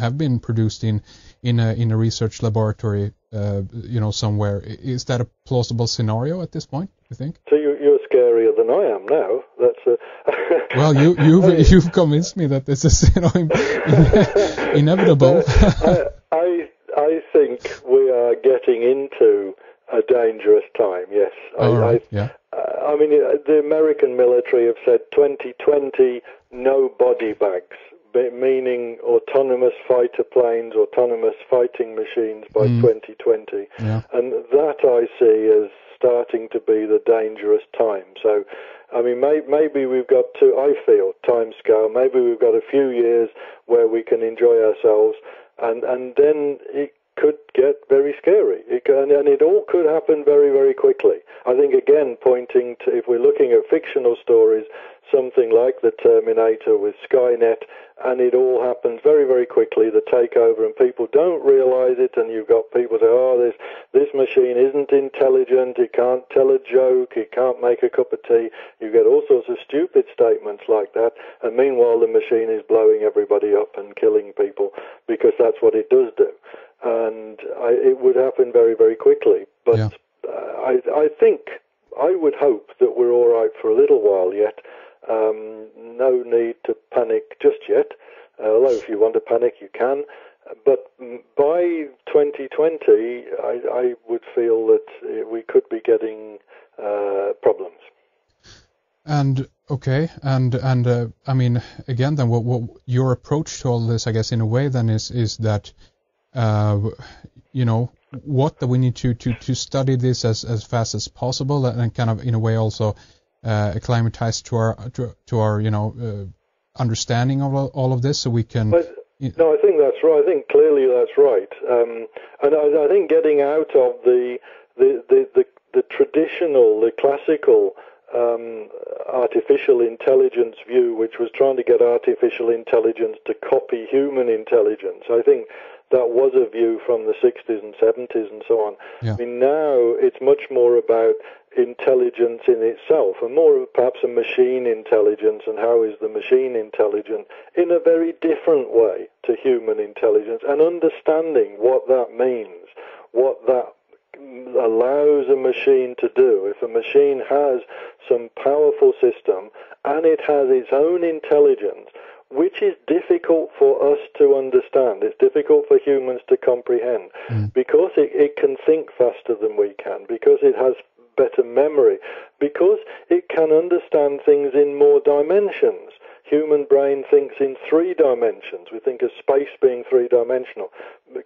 have been produced in a research laboratory, somewhere. Is that a plausible scenario at this point, you think? So you're scarier than I am now. That's well, you've convinced me that this is inevitable. I think we are getting into a dangerous time. Yes. I mean, the American military have said 2020, no body bags, meaning autonomous fighter planes, autonomous fighting machines by 2020. Yeah. And that I see as starting to be the dangerous time. So, I mean, maybe we've got I feel, time scale, maybe we've got a few years where we can enjoy ourselves, and then it could get very scary. And it all could happen very, very quickly. I think, again, pointing to, if we're looking at fictional stories, something like the Terminator with Skynet, and it all happens very, very quickly, the takeover, and people don't realize it, and you've got people say, this machine isn't intelligent, it can't tell a joke, it can't make a cup of tea. You get all sorts of stupid statements like that, and meanwhile the machine is blowing everybody up and killing people, because that's what it does do. And it would happen very, very quickly. But yeah. I think, I would hope that we're all right for a little while yet. No need to panic just yet, although if you want to panic, you can. But by 2020, I would feel that we could be getting problems. And okay, and I mean, again, then what your approach to all this, I guess, in a way, then is that, what that we need to study this as fast as possible, and kind of in a way also acclimatize to our understanding of all of this, so we can. No, I think that's right. I think clearly that's right. And I think getting out of the traditional, the classical artificial intelligence view, which was trying to get artificial intelligence to copy human intelligence. I think that was a view from the 60s and 70s and so on. Yeah. I mean, now it's much more about intelligence in itself, and more of perhaps a machine intelligence, and how is the machine intelligent in a very different way to human intelligence, and understanding what that means, what that allows a machine to do. If a machine has some powerful system and it has its own intelligence, which is difficult for us to understand, it's difficult for humans to comprehend, because it can think faster than we can, because it has better memory, because it can understand things in more dimensions. Human brain thinks in 3 dimensions. We think of space being 3-dimensional.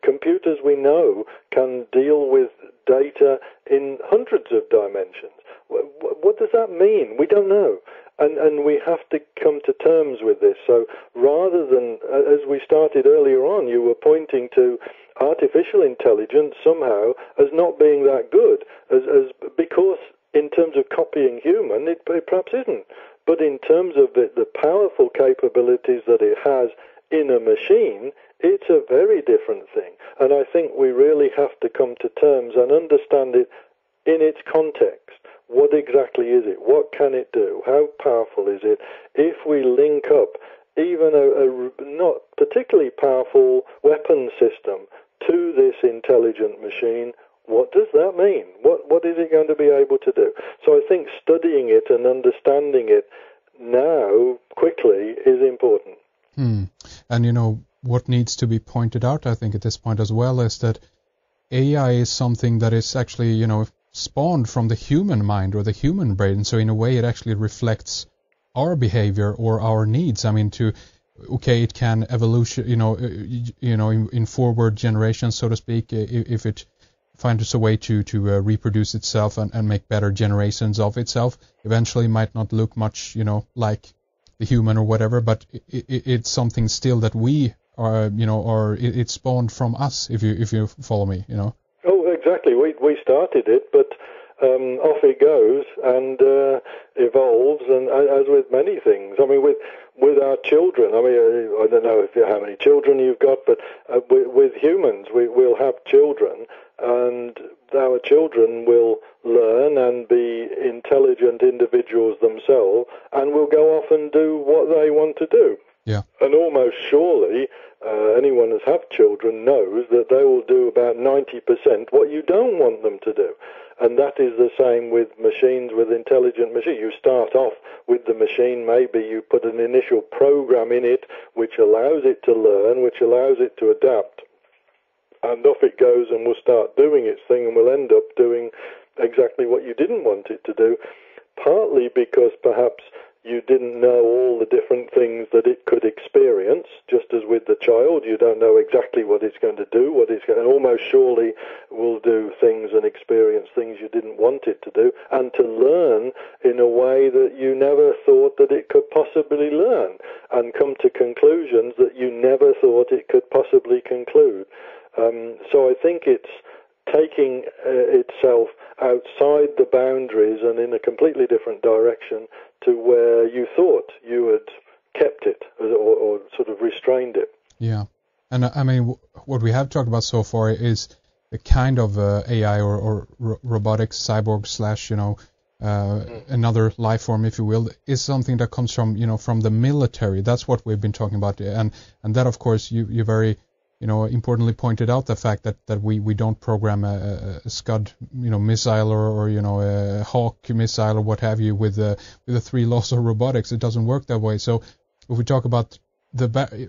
Computers, we know, can deal with data in hundreds of dimensions. What does that mean? We don't know. And we have to come to terms with this. So rather than, as we started earlier on, you were pointing to artificial intelligence somehow as not being that good, as because in terms of copying human, it perhaps isn't. But in terms of the powerful capabilities that it has in a machine, it's a very different thing. And I think we really have to come to terms and understand it in its context. What exactly is it? What can it do? How powerful is it? If we link up even a not particularly powerful weapon system to this intelligent machine, what does that mean? What is it going to be able to do? So I think studying it and understanding it now quickly is important. And what needs to be pointed out, I think, at this point as well, is that AI is something that is actually, spawned from the human mind or the human brain. So in a way, it actually reflects our behavior or our needs. I mean, it can evolution, in forward generations, so to speak, if it finds a way to reproduce itself and make better generations of itself. Eventually might not look much, like the human or whatever, but it's something still that we are, or it's spawned from us, if you follow me, Oh, exactly. We started it, but off it goes and evolves, and as with many things. I mean, with our children, I mean, I don't know how many children you've got, but with humans, we'll have children, and our children will learn and be intelligent individuals themselves, and will go off and do what they want to do. Yeah. And almost surely, anyone who's had children knows that they will do about 90% what you don't want them to do. And that is the same with machines, with intelligent machines. You start off with the machine, maybe you put an initial program in it which allows it to learn, which allows it to adapt. And off it goes and will start doing its thing and will end up doing exactly what you didn't want it to do, partly because perhaps you didn't know all the different things that it could experience, just as with the child, you don't know exactly what it's going to do, and almost surely will do things and experience things you didn't want it to do, and to learn in a way that you never thought that it could possibly learn, and come to conclusions that you never thought it could possibly conclude. So I think it's taking itself outside the boundaries and in a completely different direction to where you thought you had kept it or sort of restrained it. Yeah. And I mean, what we have talked about so far is a kind of AI or robotics, cyborg slash, another life form, if you will, is something that comes from, from the military. That's what we've been talking about. And that, of course, you very importantly pointed out the fact that we don't program a Scud, missile or a Hawk missile or what have you with the 3 laws of robotics. It doesn't work that way. So if we talk about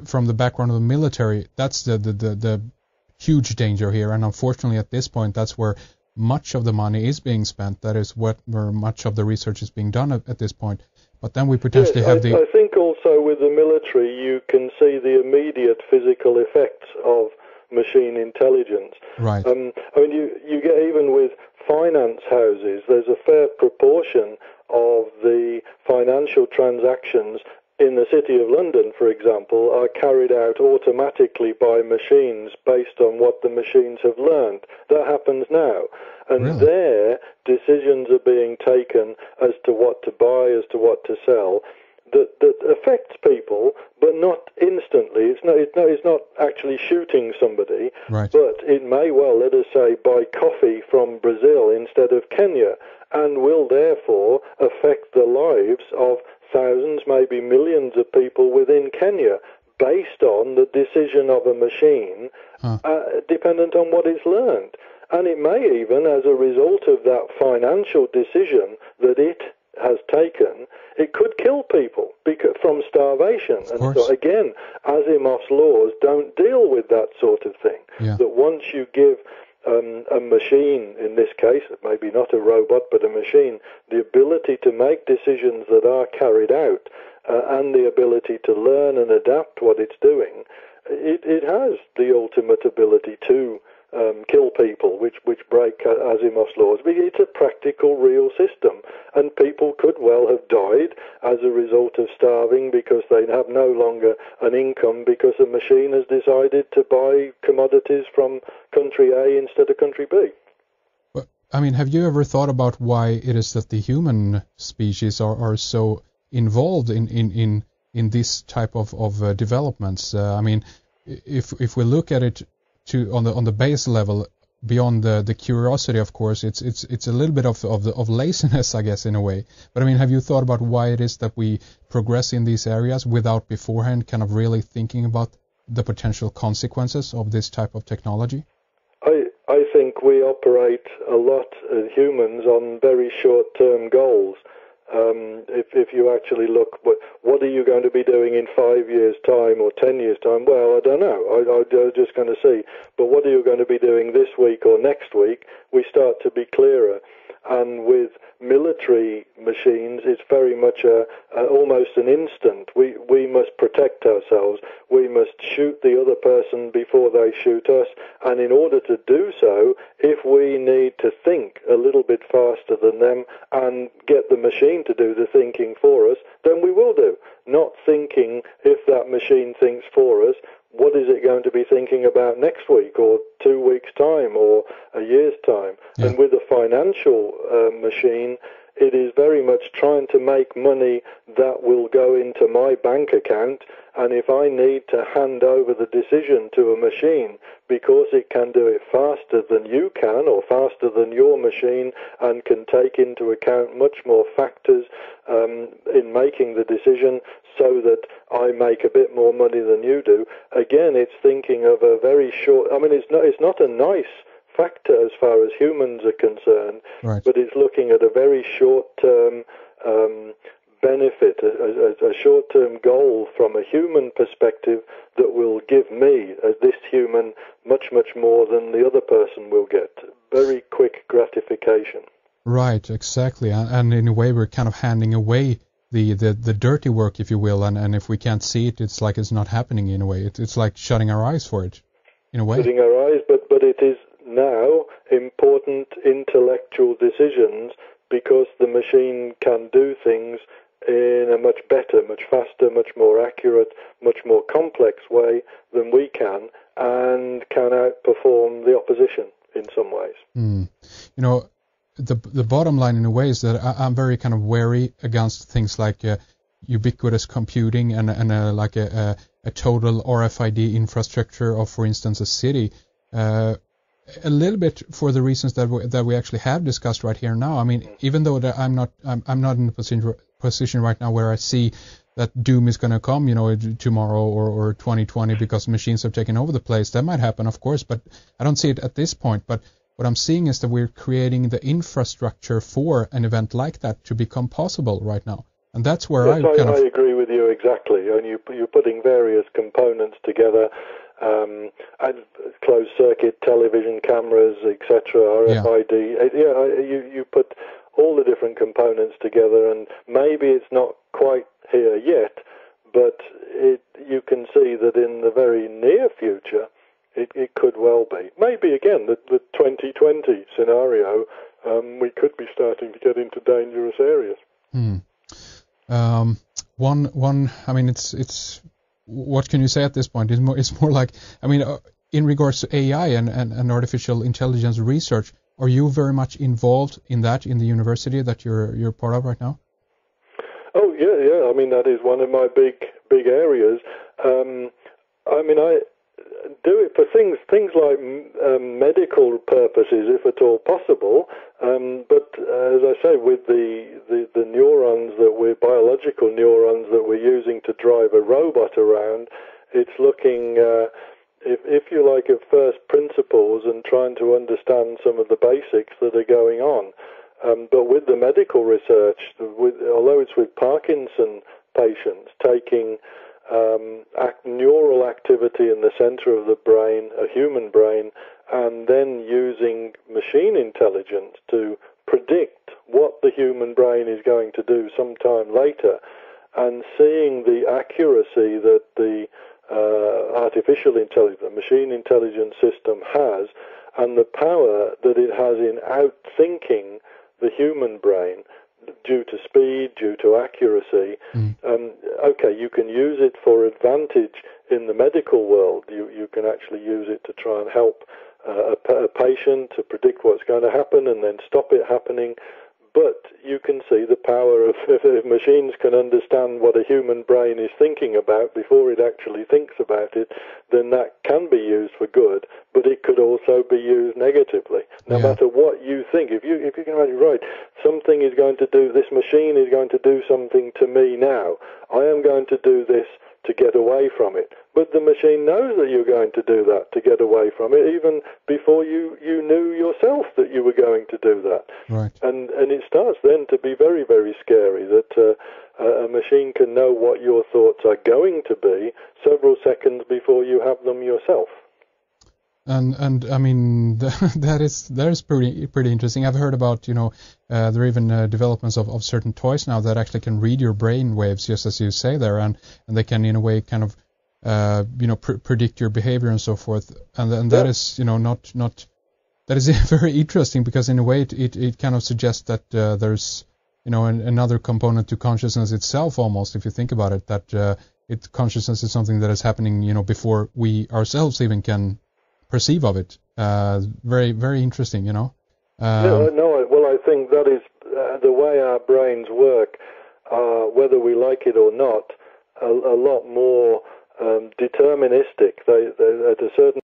from the background of the military, that's the huge danger here. And unfortunately, at this point, that's where much of the money is being spent. That is where much of the research is being done at this point. But then we potentially have I think also with the military, you can see the immediate physical effects of machine intelligence. Right. I mean, you get even with finance houses, there's a fair proportion of the financial transactions in the City of London, for example, are carried out automatically by machines based on what the machines have learned. That happens now. And really? There, decisions are being taken as to what to buy, as to what to sell, that affects people, but not instantly. It's not actually shooting somebody, right. But it may well, let us say, buy coffee from Brazil instead of Kenya, and will therefore affect the lives of thousands, maybe millions of people within Kenya, based on the decision of a machine, dependent on what it's learned. And it may even, as a result of that financial decision that it has taken, it could kill people from starvation. And so again, Asimov's laws don't deal with that sort of thing. Yeah. That once you give a machine, in this case, maybe not a robot, but a machine, the ability to make decisions that are carried out and the ability to learn and adapt what it's doing, it has the ultimate ability to kill people, which break Asimov's laws. But it's a practical, real system, and people could well have died as a result of starving because they have no longer an income because a machine has decided to buy commodities from country A instead of country B. But, I mean, have you ever thought about why it is that the human species are so involved in this type of developments? I mean, if we look at it on the base level, beyond the curiosity, of course, it's a little bit of laziness, I guess, in a way. But I mean, have you thought about why it is that we progress in these areas without beforehand kind of really thinking about the potential consequences of this type of technology? I think we operate a lot as humans on very short-term goals. If you actually look, what are you going to be doing in 5 years' time or 10 years' time? Well, I don't know. I'm just going to see. But what are you going to be doing this week or next week? We start to be clearer. And with military machines, it's very much almost an instant. We must protect ourselves. We must shoot the other person before they shoot us. And in order to do so, if we need to think a little bit faster than them and get the machine to do the thinking for us, then we will do. Not thinking, if that machine thinks for us, what is it going to be thinking about next week or 2 weeks' time or a year's time? Yeah. And with a financial machine, It is very much trying to make money that will go into my bank account, and if I need to hand over the decision to a machine because it can do it faster than you can or faster than your machine and can take into account much more factors in making the decision so that I make a bit more money than you do, again, it's thinking of a very short... I mean, it's not a nice factor as far as humans are concerned, right. but it's looking at a very short-term benefit, a short-term goal from a human perspective that will give me, this human, much, much more than the other person will get. Very quick gratification. Right, exactly. And in a way, we're kind of handing away the dirty work, if you will, and if we can't see it, it's like it's not happening in a way. It's like shutting our eyes for it, in a way. Shutting our eyes, but it is now important intellectual decisions because the machine can do things in a much better, much faster, much more accurate, much more complex way than we can, and can outperform the opposition in some ways. You know, the bottom line in a way is that I'm very kind of wary against things like ubiquitous computing and like a total RFID infrastructure of, for instance, a city. A little bit for the reasons that we actually have discussed right here now. I mean, even though that I'm not in a position right now where I see that doom is going to come, you know, tomorrow or 2020 because machines have taken over the place. That might happen, of course, but I don't see it at this point. But what I'm seeing is that we're creating the infrastructure for an event like that to become possible right now. And that's where I agree with you exactly. And you're putting various components together, and closed circuit television cameras, etc., RFID. You put all the different components together, and maybe it's not quite here yet, but you can see that in the very near future, it could well be. Maybe, again, the 2020 scenario, we could be starting to get into dangerous areas. I mean, it's what can you say at this point? It's more like, I mean, in regards to AI and artificial intelligence research, are you very much involved in that in the university that you're part of right now? Oh, yeah. I mean, that is one of my big areas. I mean, I do it for things like medical purposes, if at all possible. But as I say, with the neurons biological neurons that we're using to drive a robot around, it's looking, if you like, at first principles and trying to understand some of the basics that are going on. But with the medical research, although it's with Parkinson patients, taking neural activity in the center of the brain, a human brain, and then using machine intelligence to predict what the human brain is going to do sometime later, and seeing the accuracy that the artificial intelligence, the machine intelligence system has, and the power that it has in outthinking the human brain due to speed, due to accuracy. Okay, you can use it for advantage in the medical world. You can actually use it to try and help a patient to predict what's going to happen and then stop it happening. But you can see the power of if machines can understand what a human brain is thinking about before it actually thinks about it, then that can be used for good, but it could also be used negatively. No matter what you think, if you can imagine, right, something is going to do, this machine is going to do something to me now. I am going to do this to get away from it. But the machine knows that you're going to do that to get away from it, even before you knew yourself that you were going to do that. Right. And it starts then to be very, very scary that a machine can know what your thoughts are going to be several seconds before you have them yourself. And I mean that is pretty interesting. I've heard about there are even developments of certain toys now that actually can read your brain waves, just as you say there, and they can in a way kind of predict your behavior and so forth. And that is not that is very interesting, because in a way it kind of suggests that there's another component to consciousness itself, almost, if you think about it, that consciousness is something that is happening before we ourselves even can perceive of it. Very, very interesting, Well, I think that is the way our brains work are, whether we like it or not, a lot more deterministic. They at a certain